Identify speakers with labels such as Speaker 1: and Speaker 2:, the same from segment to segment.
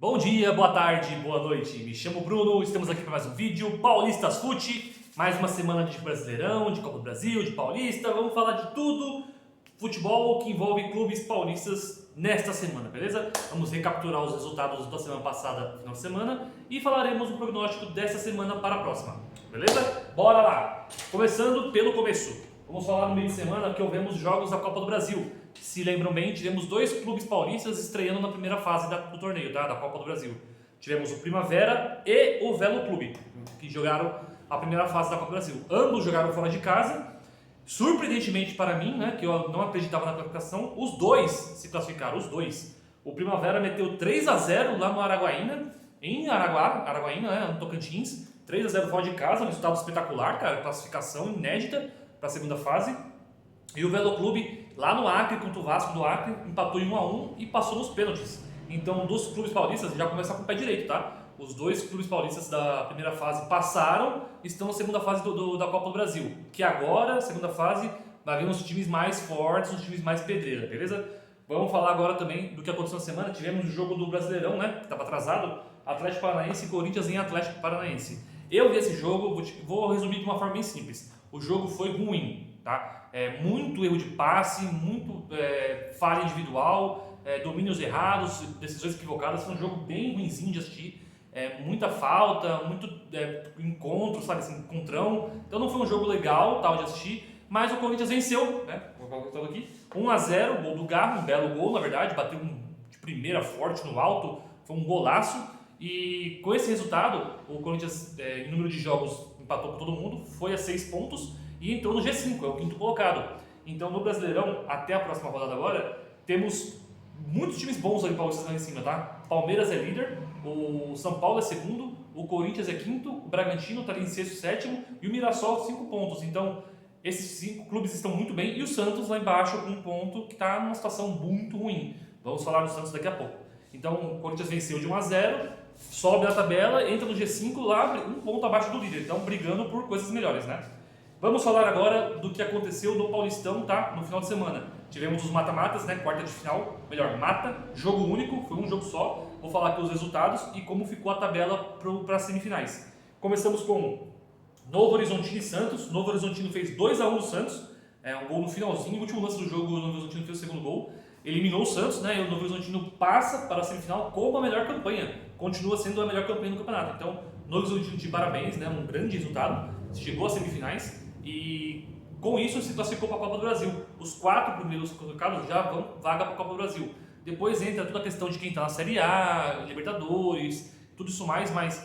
Speaker 1: Bom dia, boa tarde, boa noite. Me chamo Bruno, estamos aqui para mais um vídeo Paulistas Fute. Mais uma semana de Brasileirão, de Copa do Brasil, de Paulista. Vamos falar de tudo futebol que envolve clubes paulistas nesta semana, beleza? Vamos recapiturar os resultados da semana passada, final de semana, e falaremos o prognóstico dessa semana para a próxima, beleza? Bora lá! Começando pelo começo. Vamos falar no meio de semana que houvemos jogos da Copa do Brasil. Se lembram bem, tivemos dois clubes paulistas estreando na primeira fase do torneio, tá? Da Copa do Brasil. Tivemos o Primavera e o Velo Clube, que jogaram a primeira fase da Copa do Brasil. Ambos jogaram fora de casa. Surpreendentemente para mim, né, que eu não acreditava na classificação, os dois se classificaram, os dois. O Primavera meteu 3-0 lá no Araguaína, em Araguaína, né, no Tocantins. 3-0 fora de casa, um resultado espetacular, cara, classificação inédita para a segunda fase. E o Velo Clube, lá no Acre, contra o Vasco do Acre, empatou em 1-1 e passou nos pênaltis. Então, dos clubes paulistas, já começa com o pé direito, tá? Os dois clubes paulistas da primeira fase passaram, estão na segunda fase da Copa do Brasil. Que agora, segunda fase, vai vir uns times mais fortes, uns times mais pedreira, beleza? Vamos falar agora também do que aconteceu na semana. Tivemos o jogo do Brasileirão, né? Que estava atrasado. Atlético Paranaense e Corinthians em Atlético Paranaense. Eu vi esse jogo, vou resumir de uma forma bem simples. O jogo foi ruim, tá? Muito erro de passe, muito falha individual, domínios errados, decisões equivocadas. Foi um jogo bem ruinzinho de assistir. Muita falta, muito encontro, sabe assim, encontrão. Então não foi um jogo legal, tal, de assistir, mas o Corinthians venceu, né? Vou colocar aqui. 1-0, gol do Garro, um belo gol, na verdade, bateu de primeira forte no alto, foi um golaço. E com esse resultado, o Corinthians, em número de jogos, empatou com todo mundo, foi a 6 pontos e entrou no G5, é o quinto colocado. Então no Brasileirão, até a próxima rodada agora, temos muitos times bons ali paulistas lá em cima, tá? Palmeiras é líder, o São Paulo é segundo, o Corinthians é quinto, o Bragantino está ali em sexto, sétimo e o Mirassol 5 pontos. Então esses 5 clubes estão muito bem e o Santos lá embaixo com 1 ponto que está numa situação muito ruim. Vamos falar do Santos daqui a pouco. Então o Corinthians venceu de 1-0, sobe na tabela, entra no G5 lá, 1 ponto abaixo do líder, então brigando por coisas melhores, né? Vamos falar agora do que aconteceu no Paulistão, tá? No final de semana. Tivemos os mata-matas, né? Quarta de final, melhor, mata, jogo único, foi um jogo só. Vou falar aqui os resultados e como ficou a tabela para as semifinais. Começamos com Novo Horizontino e Santos. Novo Horizontino fez 2-1 no Santos, um gol no finalzinho, o último lance do jogo, o Novo Horizontino fez o segundo gol. Eliminou o Santos, né? E o Novo Horizontino passa para a semifinal com a melhor campanha. Continua sendo a melhor campanha do campeonato. Então, Novo Horizontino de parabéns, né? Um grande resultado. Chegou às semifinais e com isso se classificou para a Copa do Brasil. Os 4 primeiros colocados já vão vaga para a Copa do Brasil. Depois entra toda a questão de quem está na Série A, Libertadores, tudo isso mais, mas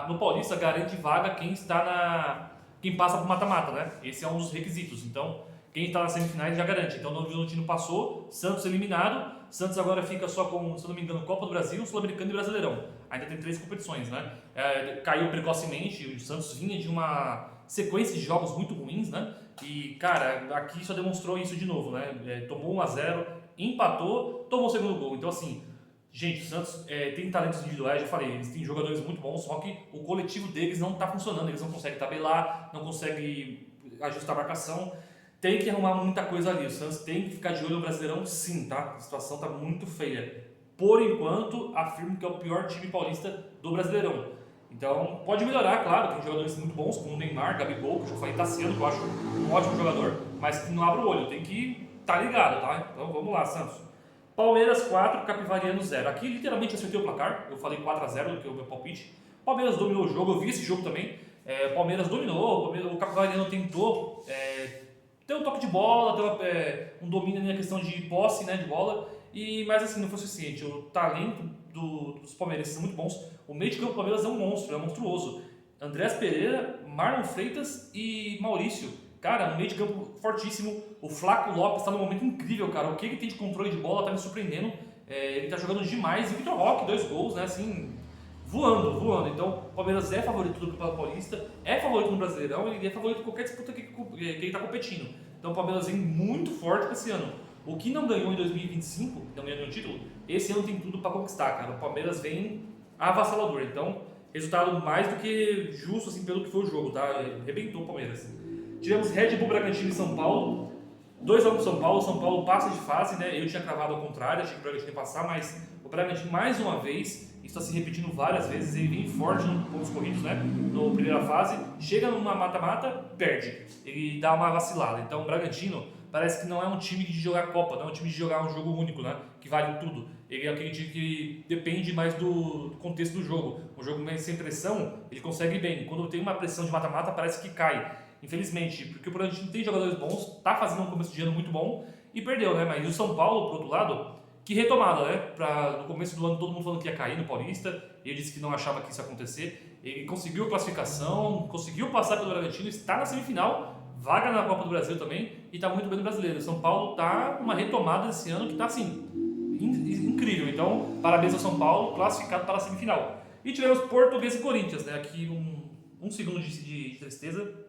Speaker 1: no Paulista garante vaga quem passa para o mata-mata, né? Esse é um dos requisitos. Então, quem está nas semifinais já garante. Então, o Novo Horizontino passou, Santos eliminado. Santos agora fica só com, se não me engano, Copa do Brasil, Sul-Americano e Brasileirão. Ainda tem 3 competições, né? Caiu precocemente, o Santos vinha de uma sequência de jogos muito ruins, né? E, cara, aqui só demonstrou isso de novo, né? Tomou 1-0, empatou, tomou o segundo gol. Então, assim, gente, o Santos tem talentos individuais, já falei, eles têm jogadores muito bons, só que o coletivo deles não está funcionando, eles não conseguem tabelar, não conseguem ajustar a marcação. Tem que arrumar muita coisa ali. O Santos tem que ficar de olho no Brasileirão, sim, tá? A situação tá muito feia. Por enquanto, afirmo que é o pior time paulista do Brasileirão. Então, pode melhorar, claro. Tem jogadores muito bons, como o Neymar, Gabigol, que eu já falei, Tassiano, que eu acho um ótimo jogador, mas que não abre o olho. Tem que estar ligado, tá? Então, vamos lá, Santos. Palmeiras 4, Capivariano 0. Aqui, literalmente, acertei o placar. Eu falei 4-0, que é o meu palpite. Palmeiras dominou o jogo. Eu vi esse jogo também. Palmeiras dominou. O Capivariano tentou... Tem um toque de bola, tem um domínio na questão de posse, né, de bola, mas assim, não foi suficiente. O talento dos palmeirenses são muito bons. O meio de campo do Palmeiras é um monstro, é monstruoso. Andrés Pereira, Marlon Freitas e Maurício. Cara, um meio de campo fortíssimo. O Flaco Lopes está num momento incrível, cara. O que ele tem de controle de bola tá me surpreendendo. Ele tá jogando demais. E o Vitor Roque, 2 gols, né, assim... Voando. Então, o Palmeiras é favorito do Campeonato Paulista, é favorito no Brasileirão, ele é favorito em qualquer disputa que ele está competindo. Então, o Palmeiras vem muito forte para esse ano. O que não ganhou em 2025, não ganhou nenhum título, esse ano tem tudo para conquistar, cara. O Palmeiras vem avassalador. Então, resultado mais do que justo, assim, pelo que foi o jogo, tá? Arrebentou o Palmeiras. Tivemos Red Bull Bragantino e São Paulo. 2-1 pro São Paulo passa de fase, né? Eu tinha cravado ao contrário, achei que o Bragantino ia passar, mas o Bragantino, mais uma vez, isso está se repetindo várias vezes, ele vem forte nos pontos corridos, né? Na primeira fase, chega numa mata-mata, perde. Ele dá uma vacilada. Então o Bragantino parece que não é um time de jogar Copa, não é um time de jogar um jogo único, né? Que vale tudo. Ele é aquele time que depende mais do contexto do jogo. Um jogo meio sem pressão, ele consegue bem. Quando tem uma pressão de mata-mata, parece que cai. Infelizmente, porque o Bragantino tem jogadores bons, tá fazendo um começo de ano muito bom e perdeu, né? Mas o São Paulo, por outro lado, que retomada, né? No começo do ano todo mundo falando que ia cair no Paulista, ele disse que não achava que isso ia acontecer. Ele conseguiu a classificação, conseguiu passar pelo Bragantino, está na semifinal, vaga na Copa do Brasil também e está muito bem no Brasileiro. O São Paulo está uma retomada esse ano que está assim, incrível. Então, parabéns ao São Paulo, classificado para a semifinal. E tivemos Portuguesa e Corinthians, né? Aqui um segundo de tristeza.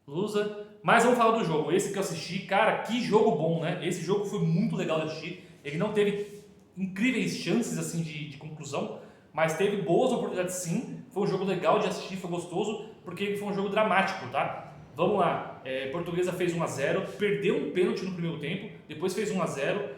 Speaker 1: Lusa. Mas vamos falar do jogo. Esse que eu assisti, cara, que jogo bom, né? Esse jogo foi muito legal de assistir. Ele não teve incríveis chances assim de conclusão, mas teve boas oportunidades sim. Foi um jogo legal de assistir, foi gostoso, porque ele foi um jogo dramático, tá? Vamos lá. Portuguesa fez 1-0, perdeu um pênalti no primeiro tempo, depois fez 1-0.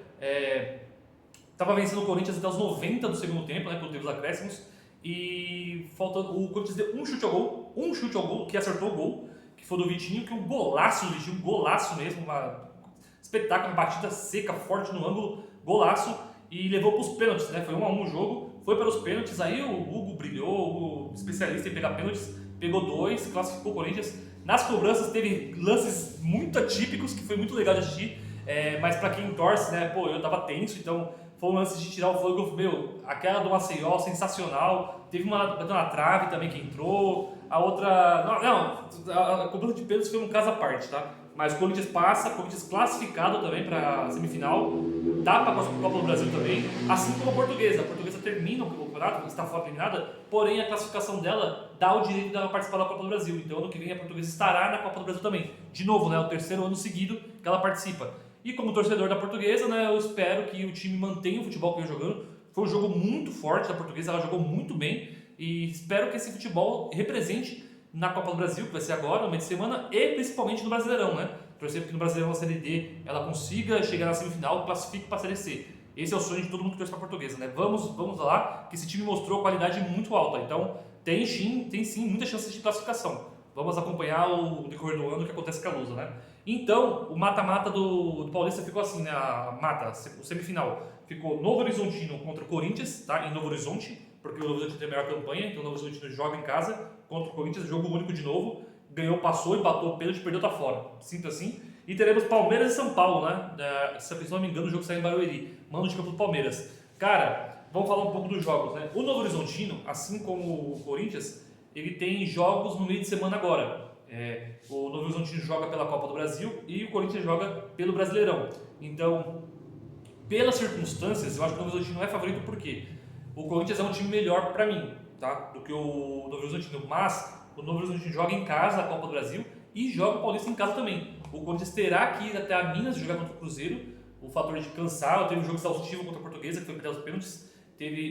Speaker 1: Tava vencendo o Corinthians até os 90 do segundo tempo, né? Quando teve os acréscimos. E faltando, o Corinthians deu um chute ao gol, que acertou o gol, que foi do Vitinho, que é um golaço do Vitinho, um golaço mesmo, uma espetáculo, uma batida seca, forte no ângulo, golaço, e levou para os pênaltis, né? Foi 1-1 o jogo, foi para os pênaltis, aí o Hugo brilhou, o especialista em pegar pênaltis, pegou 2, classificou o Corinthians. Nas cobranças teve lances muito atípicos, que foi muito legal de assistir, mas para quem torce, né? Pô, eu tava tenso, então foi um lance de tirar o fôlego, meu, aquela do Maceió, sensacional. Teve uma bateu na trave também que entrou, a outra... Não, a cobrança de pênaltis foi um caso à parte, tá? Mas o Corinthians passa, o Corinthians classificado também para a semifinal, dá para a Copa do Brasil também, assim como a Portuguesa. A Portuguesa termina o campeonato, está fora eliminada, porém a classificação dela dá o direito dela participar da Copa do Brasil. Então ano que vem a Portuguesa estará na Copa do Brasil também. De novo, né, o terceiro ano seguido que ela participa. E como torcedor da Portuguesa, né, eu espero que o time mantenha o futebol que vem jogando. Foi um jogo muito forte da Portuguesa, ela jogou muito bem e espero que esse futebol represente na Copa do Brasil, que vai ser agora, no meio de semana, e principalmente no Brasileirão, né? Torcer porque no Brasileirão, na Série D, ela consiga chegar na semifinal e classifique para a Série C. Esse é o sonho de todo mundo que torce para a Portuguesa, né? Vamos lá, que esse time mostrou qualidade muito alta, então tem sim muitas chances de classificação. Vamos acompanhar o decorrer do ano que acontece com a Lusa, né? Então, o mata-mata do Paulista ficou assim, né? O semifinal ficou Novo Horizontino contra o Corinthians, tá? Em Novo Horizonte, porque o Novo Horizontino tem a melhor campanha, então o Novo Horizontino joga em casa contra o Corinthians, jogo único de novo, ganhou, passou, empatou o pênalti, perdeu, tá fora. Simples assim. E teremos Palmeiras e São Paulo, né? Se eu não me engano, o jogo sai em Barueri, mando de campo do Palmeiras. Cara, vamos falar um pouco dos jogos, né? O Novo Horizontino, assim como o Corinthians, ele tem jogos no meio de semana agora. O Novo Horizontino joga pela Copa do Brasil e o Corinthians joga pelo Brasileirão. Então, pelas circunstâncias, eu acho que o Novo Horizontino é favorito porque o Corinthians é um time melhor para mim, tá? Do que o Novo Horizontino. Mas o Novo Horizontino joga em casa a Copa do Brasil e joga o Paulista em casa também. O Corinthians terá que ir até a Minas jogar contra o Cruzeiro. O fator de cansar, teve um jogo exaustivo contra a Portuguesa, que foi perder os pênaltis.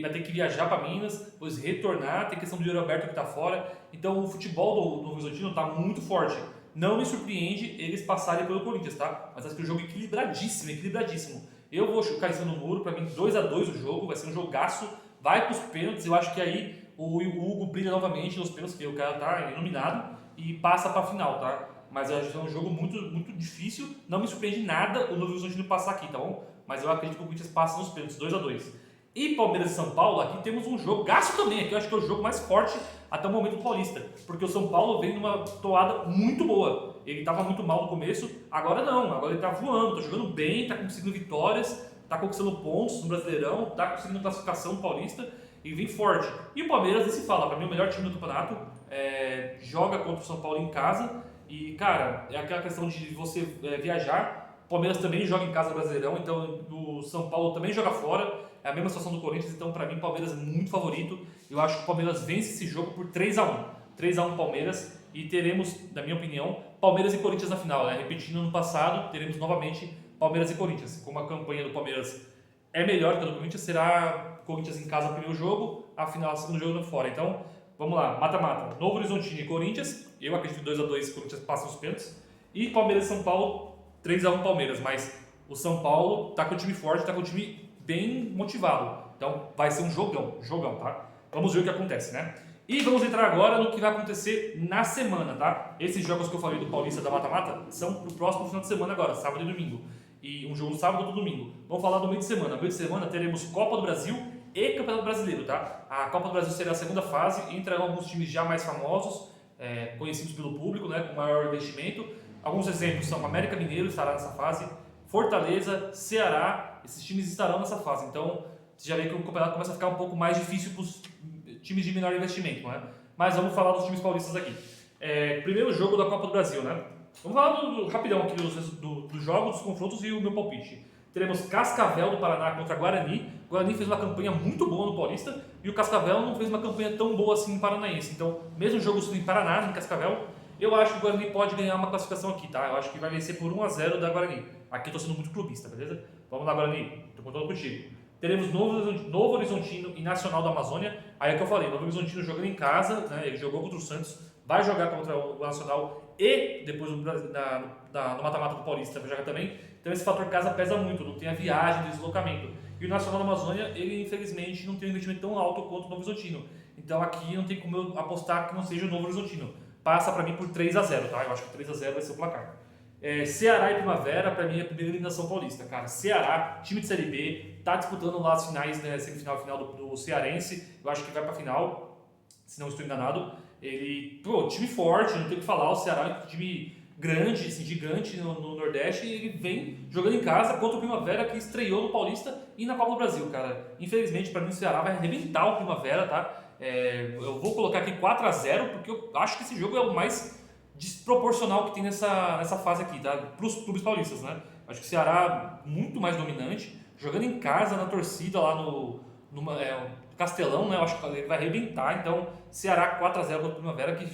Speaker 1: Vai ter que viajar para Minas, depois retornar, tem questão do Yuri Alberto que está fora. Então o futebol do Novo Horizontino está muito forte. Não me surpreende eles passarem pelo Corinthians, tá? Mas acho que o jogo é equilibradíssimo, equilibradíssimo. Eu vou chutar isso no muro, para mim 2-2 o jogo, vai ser um jogaço, vai para os pênaltis, eu acho que aí o Hugo brilha novamente nos pênaltis, porque o cara tá iluminado e passa para a final, tá? Mas eu acho que é um jogo muito, muito difícil, não me surpreende nada o Novo Horizontino passar aqui, tá bom? Mas eu acredito que o Corinthians passa nos pênaltis, 2-2. E Palmeiras e São Paulo, aqui temos um jogo, gasto também, aqui eu acho que é o jogo mais forte até o momento do Paulista, porque o São Paulo vem numa toada muito boa. Ele estava muito mal no começo, agora não, agora ele está voando, está jogando bem, está conseguindo vitórias, está conquistando pontos no Brasileirão, está conseguindo classificação no Paulista e vem forte. E o Palmeiras, nem se fala, para mim é o melhor time do campeonato, joga contra o São Paulo em casa e, cara, é aquela questão de você viajar. O Palmeiras também joga em casa no Brasileirão, então o São Paulo também joga fora. É a mesma situação do Corinthians, então para mim o Palmeiras é muito favorito. Eu acho que o Palmeiras vence esse jogo por 3-1. 3-1 Palmeiras e teremos, na minha opinião, Palmeiras e Corinthians na final, né? Repetindo no passado, teremos novamente Palmeiras e Corinthians. Como a campanha do Palmeiras é melhor que a do Corinthians, será Corinthians em casa no primeiro jogo, a final no segundo jogo no fora. Então, vamos lá, mata-mata. Novo Horizontino e Corinthians. Eu acredito que 2-2 Corinthians passa os pênaltis. E Palmeiras e São Paulo, 3-1 Palmeiras. Mas o São Paulo tá com o time forte, tá com o time bem motivado. Então vai ser um jogão, tá? Vamos ver o que acontece, né? E vamos entrar agora no que vai acontecer na semana, tá? Esses jogos que eu falei do Paulista da Mata-Mata são pro próximo final de semana agora, sábado e domingo. E um jogo no sábado e outro domingo. Vamos falar do meio de semana. No meio de semana teremos Copa do Brasil e Campeonato Brasileiro, tá? A Copa do Brasil será a segunda fase, entrarão alguns times já mais famosos, conhecidos pelo público, né, com maior investimento. Alguns exemplos são América Mineiro estará nessa fase, Fortaleza, Ceará, esses times estarão nessa fase. Então, você já vê que o campeonato começa a ficar um pouco mais difícil para os times de menor investimento, né? Mas vamos falar dos times paulistas aqui. Primeiro jogo da Copa do Brasil, né? Vamos falar rapidão aqui dos jogos, dos confrontos e o meu palpite. Teremos Cascavel do Paraná contra Guarani. O Guarani fez uma campanha muito boa no Paulista e o Cascavel não fez uma campanha tão boa assim no Paranaense. Então, mesmo jogo em Paraná, em Cascavel, eu acho que o Guarani pode ganhar uma classificação aqui, tá? Eu acho que vai vencer por 1-0 da Guarani. Aqui eu tô sendo muito clubista, beleza? Vamos lá, Guarani. Tô contando contigo. Teremos Novo Horizontino e Nacional da Amazônia. Aí é o que eu falei, Novo Horizontino jogando em casa, né? Ele jogou contra o Santos, vai jogar contra o Nacional e depois no mata-mata do Paulista vai jogar também. Então esse fator casa pesa muito, não tem a viagem, o deslocamento. E o Nacional da Amazônia, ele infelizmente não tem um investimento tão alto quanto o Novo Horizontino. Então aqui não tem como eu apostar que não seja o Novo Horizontino. Passa pra mim por 3-0, tá? Eu acho que 3-0 vai ser o placar. Ceará e Primavera, pra mim é a primeira eliminação paulista, cara. Ceará, time de Série B, tá disputando lá as finais, né, semifinal final do Cearense. Eu acho que vai pra final, se não estou enganado. Ele, time forte, não tem o que falar. O Ceará é um time grande, assim, gigante no Nordeste. E ele vem jogando em casa contra o Primavera, que estreou no Paulista e na Copa do Brasil, cara. Infelizmente, pra mim, o Ceará vai arrebentar o Primavera, tá? Eu vou colocar aqui 4-0, porque eu acho que esse jogo é o mais desproporcional que tem nessa fase aqui, tá? Para os clubes paulistas, né? Acho que o Ceará muito mais dominante, jogando em casa, na torcida lá no Castelão, né? Eu acho que ele vai arrebentar. Então, Ceará 4-0 contra o Primavera, que,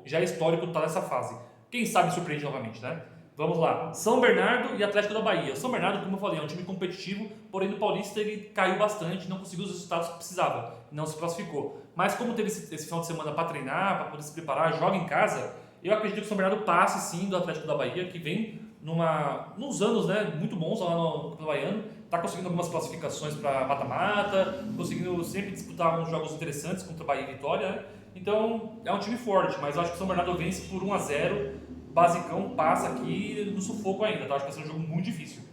Speaker 1: já é histórico tá nessa fase. Quem sabe surpreende novamente, né? Vamos lá. São Bernardo e Atlético da Bahia. São Bernardo, como eu falei, é um time competitivo, porém no Paulista ele caiu bastante, não conseguiu os resultados que precisava, não se classificou. Mas como teve esse final de semana para treinar, para poder se preparar, joga em casa, eu acredito que o São Bernardo passe sim do Atlético da Bahia, que vem nos anos, né, muito bons lá no Campeonato Baiano, está conseguindo algumas classificações para mata-mata, conseguindo sempre disputar uns jogos interessantes contra Bahia e Vitória, né? Então é um time forte, mas eu acho que o São Bernardo vence por 1-0, basicão passa aqui no sufoco ainda, tá? Acho que vai ser um jogo muito difícil.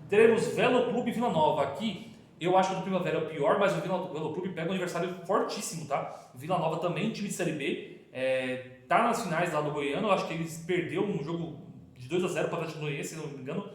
Speaker 1: Teremos Velo Clube e Vila Nova aqui. Eu acho que o do Primavera é o pior, mas o Velo Clube pega um adversário fortíssimo, tá? Vila Nova também, time de Série B, tá nas finais lá do Goiano. Eu acho que eles perderam um jogo de 2-0 para o Atlético Goianiense, se não me engano.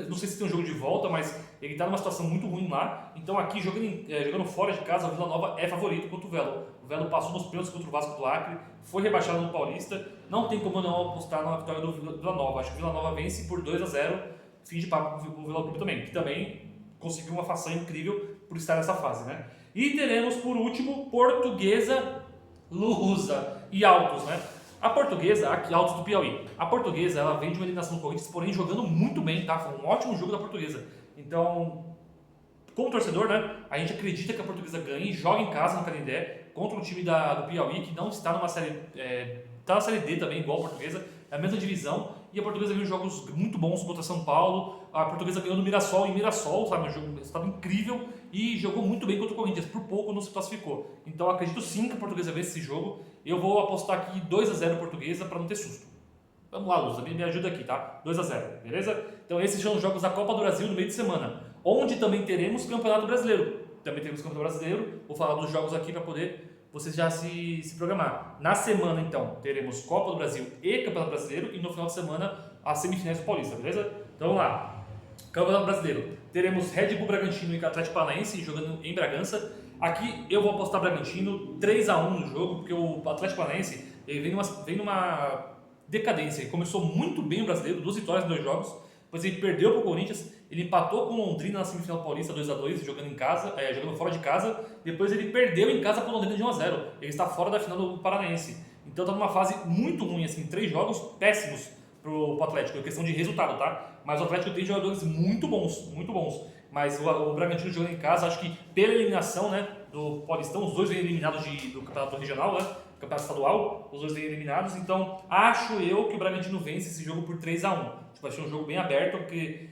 Speaker 1: Não sei se tem um jogo de volta, mas ele tá numa situação muito ruim lá. Então aqui, jogando fora de casa, o Vila Nova é favorito contra o Velo. O Velo passou nos pênaltis contra o Vasco do Acre, foi rebaixado no Paulista. Não tem como não apostar na vitória do Vila Nova. Acho que o Vila Nova vence por 2-0, fim de papo pro Vila Clube também, que também conseguiu uma façanha incrível por estar nessa fase, né? E teremos, por último, Portuguesa, Lusa e Altos, né? A Portuguesa, aqui, Altos do Piauí. A Portuguesa, ela vem de uma eliminação do Corinthians, porém jogando muito bem, tá? Foi um ótimo jogo da Portuguesa. Então, como torcedor, né? A gente acredita que a Portuguesa ganhe e joga em casa no Canindé contra um time do Piauí que não está numa série... Tá na Série D também, igual a Portuguesa, é a mesma divisão. E a Portuguesa ganhou jogos muito bons contra São Paulo. A Portuguesa ganhou no Mirassol em Mirassol, sabe? Um jogo, um resultado incrível. E jogou muito bem contra o Corinthians. Por pouco não se classificou. Então acredito sim que a Portuguesa vence esse jogo. Eu vou apostar aqui 2-0 Portuguesa para não ter susto. Vamos lá, Luz, me ajuda aqui, tá? 2-0, beleza? Então esses são os jogos da Copa do Brasil no meio de semana. Onde também teremos Campeonato Brasileiro. Também teremos Campeonato Brasileiro. Vou falar dos jogos aqui para poder vocês já se programar. Na semana, então, teremos Copa do Brasil e Campeonato Brasileiro. E no final de semana, as semifinais do Paulista, beleza? Então vamos lá. Campeonato Brasileiro. Teremos Red Bull Bragantino e Atlético Paranaense jogando em Bragança. Aqui eu vou apostar Bragantino 3-1 no jogo, porque o Atlético Paranaense ele vem numa decadência. Ele começou muito bem o Brasileiro, 2 vitórias em 2 jogos. Depois ele perdeu para o Corinthians, ele empatou com o Londrina na semifinal paulista 2-2, jogando em casa, jogando fora de casa. Depois ele perdeu em casa para o Londrina de 1-0. Ele está fora da final do Paranaense. Então está numa fase muito ruim, assim, 3 jogos péssimos pro Atlético, é questão de resultado, tá? Mas o Atlético tem jogadores muito bons, muito bons. Mas o Bragantino jogando em casa, acho que pela eliminação, né, do Paulistão, os dois vêm eliminados do campeonato regional, né? Campeonato estadual, os dois vêm eliminados, então acho eu que o Bragantino vence esse jogo por 3-1. Vai ser um jogo bem aberto, porque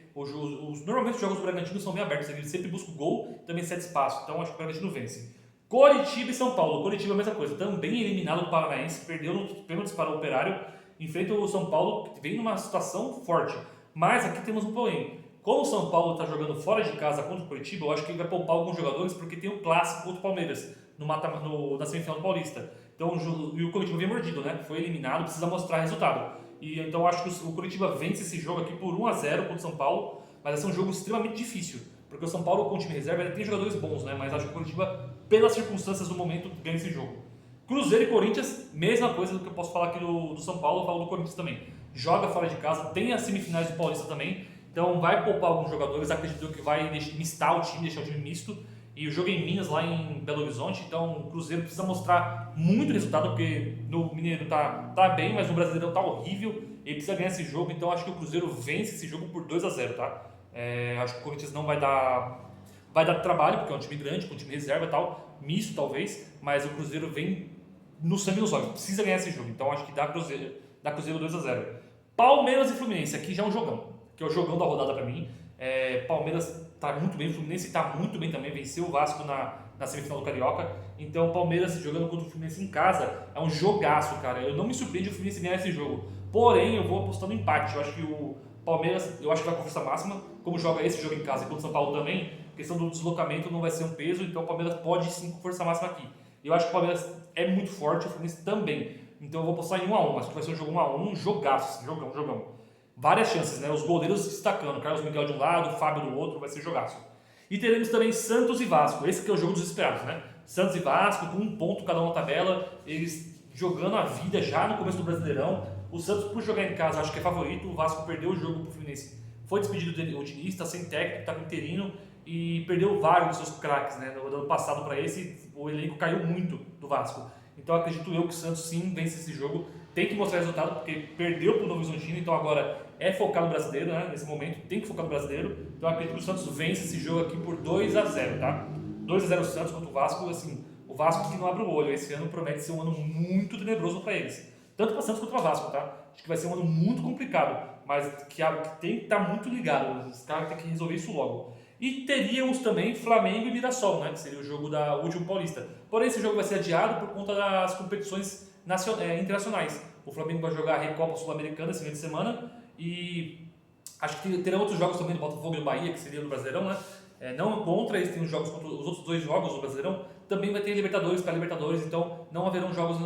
Speaker 1: normalmente os jogos do Bragantino são bem abertos, ele sempre busca o gol, também cede espaço, então acho que o Bragantino vence. Coritiba e São Paulo. Coritiba é a mesma coisa, também eliminado do Paranaense, perdeu no pênalti para o Operário, enfrenta o São Paulo, que vem numa situação forte. Mas aqui temos um porém. Como o São Paulo está jogando fora de casa contra o Coritiba, eu acho que ele vai poupar alguns jogadores, porque tem o clássico contra o Palmeiras, na semifinal do Paulista. Então, e o Coritiba vem mordido, né? Foi eliminado, precisa mostrar resultado. E então eu acho que o Coritiba vence esse jogo aqui por 1-0 contra o São Paulo, mas vai ser um jogo extremamente difícil, porque o São Paulo com o time reserva tem jogadores bons, né? Mas acho que o Coritiba, pelas circunstâncias do momento, ganha esse jogo. Cruzeiro e Corinthians, mesma coisa do que eu posso falar aqui do São Paulo, eu falo do Corinthians também. Joga fora de casa, tem as semifinais do Paulista também, então vai poupar alguns jogadores, acredito que vai mistar o time, deixar o time misto. E o jogo é em Minas, lá em Belo Horizonte, então o Cruzeiro precisa mostrar muito resultado, porque no Mineiro tá bem, mas no Brasileirão tá horrível, ele precisa ganhar esse jogo, então acho que o Cruzeiro vence esse jogo por 2-0, tá? Acho que o Corinthians não vai dar trabalho, porque é um time grande, com um time reserva e tal, misto talvez, mas o Cruzeiro vem no sangue nos olhos, precisa ganhar esse jogo, então acho que dá Cruzeiro 2-0. Palmeiras e Fluminense, aqui já é um jogão, que é o jogão da rodada pra mim. Palmeiras tá muito bem, o Fluminense tá muito bem também, venceu o Vasco na semifinal do Carioca, então o Palmeiras jogando contra o Fluminense em casa é um jogaço, cara. Eu não me surpreende o Fluminense ganhar esse jogo, porém eu vou apostar no empate. Eu acho que o Palmeiras, vai com força máxima, como joga esse jogo em casa e contra o São Paulo também, a questão do deslocamento não vai ser um peso, então o Palmeiras pode sim com força máxima aqui. Eu acho que o Palmeiras é muito forte, o Fluminense também, então eu vou apostar em 1-1, acho que vai ser um jogo 1-1, jogaço, jogão. Várias chances, né? Os goleiros se destacando, Carlos Miguel de um lado, Fábio do outro, vai ser jogaço. E teremos também Santos e Vasco, esse que é o jogo dos esperados, né? Santos e Vasco, com 1 ponto cada um na tabela, eles jogando a vida já no começo do Brasileirão. O Santos, por jogar em casa, acho que é favorito, o Vasco perdeu o jogo pro Fluminense. Foi despedido o Diniz, está sem técnico, está com interino, e perdeu vários dos seus craques, né? No ano passado para esse, o elenco caiu muito do Vasco. Então acredito eu que o Santos sim vence esse jogo, tem que mostrar resultado, porque perdeu para o Novo Horizontino, então agora é focar no brasileiro, né? Nesse momento tem que focar no brasileiro, então acredito que o Santos vence esse jogo aqui por 2-0, tá? 2-0 o Santos contra o Vasco, assim, o Vasco que não abre o olho, esse ano promete ser um ano muito tenebroso para eles, tanto para o Santos quanto para o Vasco, tá? Acho que vai ser um ano muito complicado, mas que tem que estar muito ligado, os caras têm que resolver isso logo. E teríamos também Flamengo e Mirassol, né? Que seria o jogo da última Paulista. Porém, esse jogo vai ser adiado por conta das competições internacionais. O Flamengo vai jogar a Recopa Sul-Americana esse fim de semana e acho que terão outros jogos também do Botafogo e do Bahia, que seria no Brasileirão, né? Não contra, eles têm os jogos contra os outros 2 jogos do Brasileirão. Também vai ter Libertadores para Libertadores, então não haverão jogos,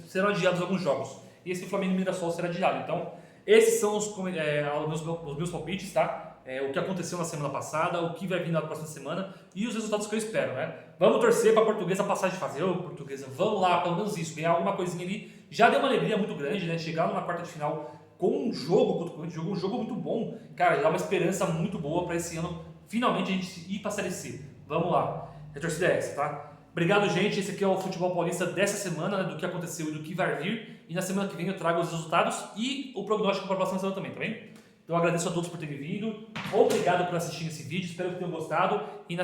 Speaker 1: serão adiados alguns jogos. E esse Flamengo e Mirassol será adiado. Então, esses são os meus palpites, tá? O que aconteceu na semana passada, o que vai vir na próxima semana e os resultados que eu espero, né? Vamos torcer para a Portuguesa passar de fase. Portuguesa, vamos lá, pelo menos isso, ganhar alguma coisinha ali. Já deu uma alegria muito grande, né? Chegar numa quarta de final com um jogo contra o Corinthians, um jogo muito bom. Cara, dá uma esperança muito boa para esse ano, finalmente a gente ir para a Série C. Vamos lá. A torcida é essa, tá? Obrigado, gente. Esse aqui é o Futebol Paulista dessa semana, né? Do que aconteceu e do que vai vir. E na semana que vem eu trago os resultados e o prognóstico para a próxima semana também, tá bem? Então eu agradeço a todos por terem vindo, obrigado por assistir esse vídeo, espero que tenham gostado e na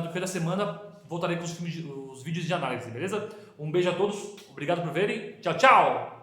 Speaker 1: decorrer da semana voltarei com os vídeos de análise, beleza? Um beijo a todos, obrigado por verem, tchau, tchau!